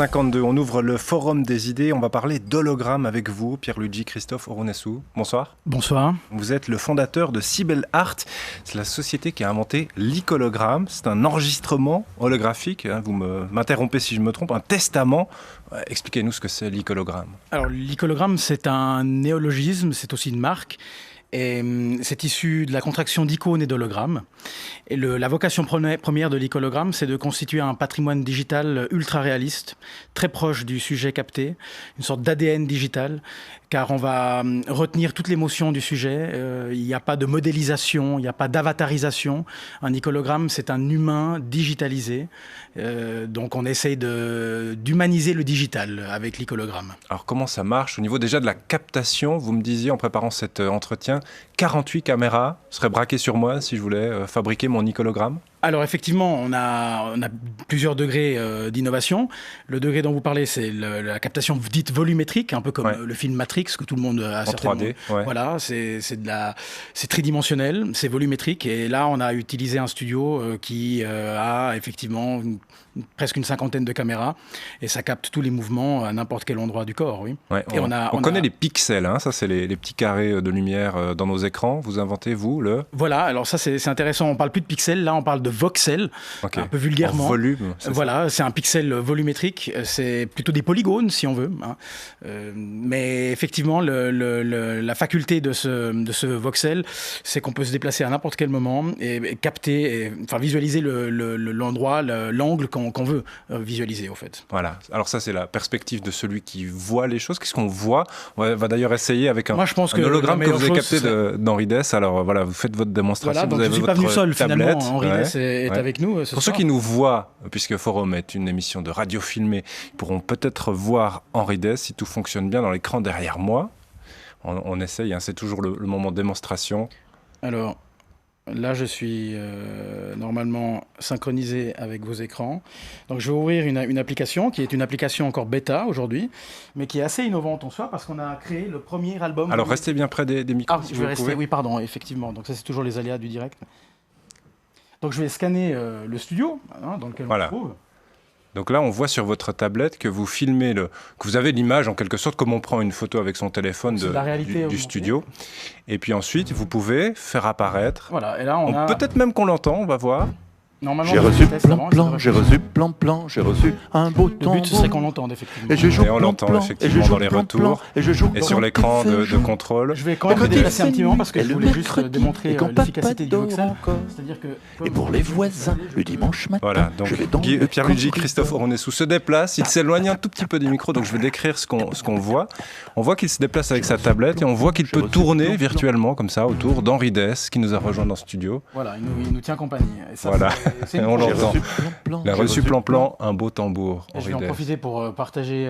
52, on ouvre le forum des idées, on va parler d'hologramme avec vous, Pierluigi Christophe Oronescu. Bonsoir. Bonsoir. Vous êtes le fondateur de Sibel Art, c'est la société qui a inventé l'icologramme, c'est un enregistrement holographique, vous m'interrompez si je me trompe, un testament. Expliquez-nous ce que c'est l'icologramme. Alors l'icologramme c'est un néologisme, c'est aussi une marque. Et c'est issu de la contraction d'icône et d'hologramme. Et la vocation première de l'icologramme, c'est de constituer un patrimoine digital ultra réaliste, très proche du sujet capté, une sorte d'ADN digital, car on va retenir toute l'émotion du sujet. Il n'y a pas de modélisation, il n'y a pas d'avatarisation. Un icologramme, c'est un humain digitalisé. Donc on essaye d'humaniser le digital avec l'icologramme. Alors comment ça marche au niveau déjà de la captation? Vous me disiez en préparant cet entretien, 48 caméras seraient braquées sur moi si je voulais fabriquer mon icologramme? Alors effectivement, on a plusieurs degrés d'innovation. Le degré dont vous parlez, c'est la captation dite volumétrique, un peu comme le film Matrix, que tout le monde a certainement. En 3D, Voilà, c'est tridimensionnel, c'est volumétrique. Et là, on a utilisé un studio qui a effectivement presque une cinquantaine de caméras. Et ça capte tous les mouvements à n'importe quel endroit du corps, oui. Ouais, on connaît les pixels, hein, ça c'est les petits carrés de lumière dans nos écrans. Vous inventez, vous, le... Voilà, alors ça c'est intéressant. On ne parle plus de pixels, là on parle de voxels, un peu vulgairement. En volume, voilà, c'est un pixel volumétrique, c'est plutôt des polygones si on veut. Hein. Mais effectivement, la faculté de ce voxel, c'est qu'on peut se déplacer à n'importe quel moment et capter, visualiser l'endroit, l'angle qu'on veut visualiser au fait. Voilà, alors ça c'est la perspective de celui qui voit les choses. Qu'est-ce qu'on voit? On va d'ailleurs essayer avec un hologramme que vous avez capté d'Henri Dess. Alors voilà, vous faites votre démonstration. Voilà, donc vous je ne suis pas venu seul tablette. Finalement, Henri Dess est avec nous ce soir. Pour ceux qui nous voient, puisque Forum est une émission de radio filmée, ils pourront peut-être voir Henri Dess si tout fonctionne bien dans l'écran derrière moi. On essaye, hein, c'est toujours le moment de démonstration. Alors... Là, je suis normalement synchronisé avec vos écrans. Donc, je vais ouvrir une application qui est une application encore bêta aujourd'hui, mais qui est assez innovante en soi parce qu'on a créé le premier album. Alors, restez bien près des micros. Ah, si je vais rester. Oui, pardon, effectivement. Donc, ça, c'est toujours les aléas du direct. Donc, je vais scanner le studio dans lequel on se trouve. Donc là, on voit sur votre tablette que vous filmez, que vous avez l'image en quelque sorte, comme on prend une photo avec son téléphone du studio. Et puis ensuite, vous pouvez faire apparaître. Voilà, et là, peut-être même qu'on l'entend, on va voir. J'ai reçu plan, j'ai reçu plan, j'ai reçu un beau tambour. Le but, ce serait qu'on l'entende, effectivement. Et je joue on l'entend effectivement dans les retours. Et sur l'écran de contrôle. Je vais quand même me déplacer un petit moment parce que je voulais juste démontrer l'efficacité du voxel. C'est-à-dire que... Et pour les voisins, le dimanche matin, voilà, donc Pierluigi Christophe Oronescu se déplace, il s'éloigne un tout petit peu du micro, donc je vais décrire ce qu'on voit. On voit qu'il se déplace avec sa tablette et on voit qu'il peut tourner virtuellement comme ça autour d'Henri Dess qui nous a rejoint dans le studio. Voilà, il nous tient compagnie. Et ça, voilà. On l'entend. Il a reçu plan, un beau tambour. Je vais en profiter pour partager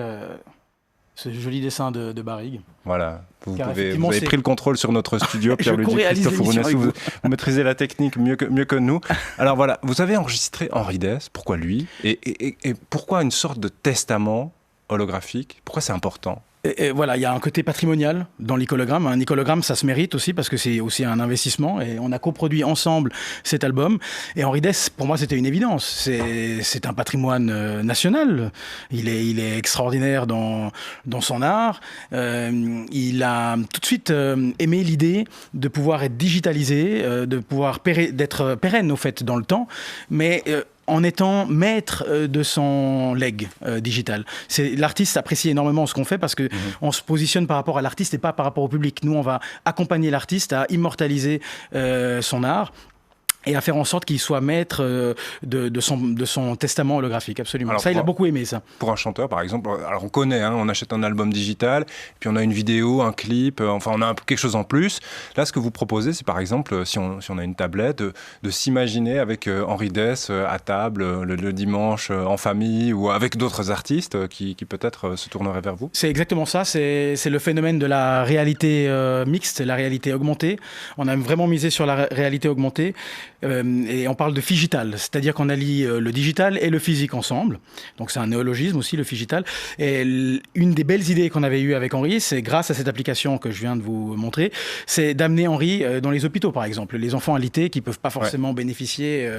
ce joli dessin de Barrigue. Voilà, vous avez pris le contrôle sur notre studio, Pierluigi Christophe Oronescu. Vous maîtrisez la technique mieux que nous. Alors voilà, vous avez enregistré Henri Dess, pourquoi lui? Et pourquoi une sorte de testament holographique? Pourquoi c'est important? Et voilà, il y a un côté patrimonial dans l'icologramme. Un icologramme, ça se mérite aussi parce que c'est aussi un investissement. Et on a coproduit ensemble cet album. Et Henri Dess, pour moi, c'était une évidence. C'est un patrimoine national. Il est extraordinaire dans son art. Il a tout de suite aimé l'idée de pouvoir être digitalisé, de pouvoir d'être pérenne au fait dans le temps, mais en étant maître de son legs digital. L'artiste apprécie énormément ce qu'on fait parce qu'on se positionne par rapport à l'artiste et pas par rapport au public. Nous, on va accompagner l'artiste à immortaliser son art et à faire en sorte qu'il soit maître de son testament holographique, absolument. Alors, il a beaucoup aimé ça. Pour un chanteur, par exemple, alors on connaît, on achète un album digital, puis on a une vidéo, un clip, enfin on a quelque chose en plus. Là, ce que vous proposez, c'est par exemple, si on a une tablette, de s'imaginer avec Henri Dess à table, le dimanche, en famille, ou avec d'autres artistes qui peut-être se tourneraient vers vous. C'est exactement ça, c'est le phénomène de la réalité mixte, la réalité augmentée. On a vraiment misé sur la réalité augmentée. Et on parle de figital, c'est-à-dire qu'on allie le digital et le physique ensemble. Donc c'est un néologisme aussi, le figital. Et une des belles idées qu'on avait eues avec Henri, c'est grâce à cette application que je viens de vous montrer, c'est d'amener Henri dans les hôpitaux, par exemple. Les enfants alités qui ne peuvent pas forcément bénéficier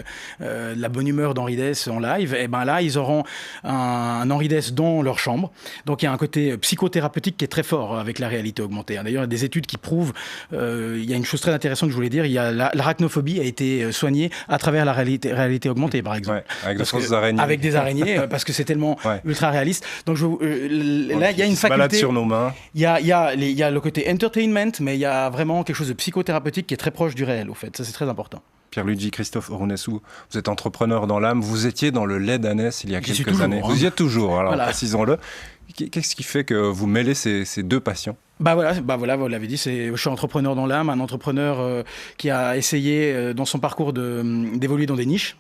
de la bonne humeur d'Henri Dess en live, et ben là, ils auront un Henri Dess dans leur chambre. Donc il y a un côté psychothérapeutique qui est très fort avec la réalité augmentée. D'ailleurs, il y a des études qui prouvent, il y a une chose très intéressante que je voulais dire, il y a l'arachnophobie a été soignée à travers la réalité augmentée, par exemple. Avec des araignées. Avec des araignées, parce que c'est tellement ultra réaliste. Donc là, il y a une faculté. Balade sur nos mains. Il y a le côté entertainment, mais il y a vraiment quelque chose de psychothérapeutique qui est très proche du réel, au fait. Ça, c'est très important. Pierluigi Christophe Oronescu, vous êtes entrepreneur dans l'âme. Vous étiez dans le lait d'Annès il y a quelques années. Hein. Vous y êtes toujours, alors voilà. Précisons-le. Qu'est-ce qui fait que vous mêlez ces deux passions ? Bah voilà, vous l'avez dit, je suis entrepreneur dans l'âme, un entrepreneur qui a essayé dans son parcours d'évoluer dans des niches.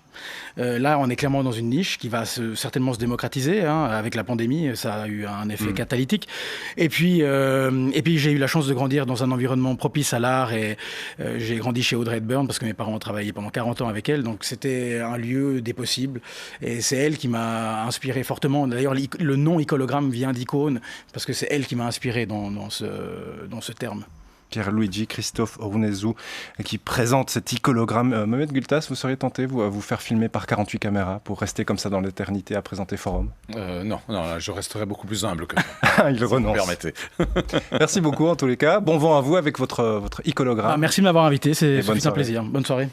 Là, on est clairement dans une niche qui va certainement se démocratiser. Hein. Avec la pandémie, ça a eu un effet catalytique. Et puis j'ai eu la chance de grandir dans un environnement propice à l'art. Et j'ai grandi chez Audrey Hepburn parce que mes parents ont travaillé pendant 40 ans avec elle. Donc c'était un lieu des possibles. Et c'est elle qui m'a inspiré fortement. D'ailleurs, le nom icologramme vient d'icône parce que c'est elle qui m'a inspiré dans ce terme. Pierluigi Christophe Oronescu qui présente cet icologramme. Mohamed Gultas, vous seriez tenté à vous faire filmer par 48 caméras pour rester comme ça dans l'éternité à présenter Forum ? Non, je resterai beaucoup plus humble que ça. Il renonce. Permettez. Merci beaucoup en tous les cas. Bon vent à vous avec votre icologramme. Merci de m'avoir invité, c'est un plaisir. Bonne soirée.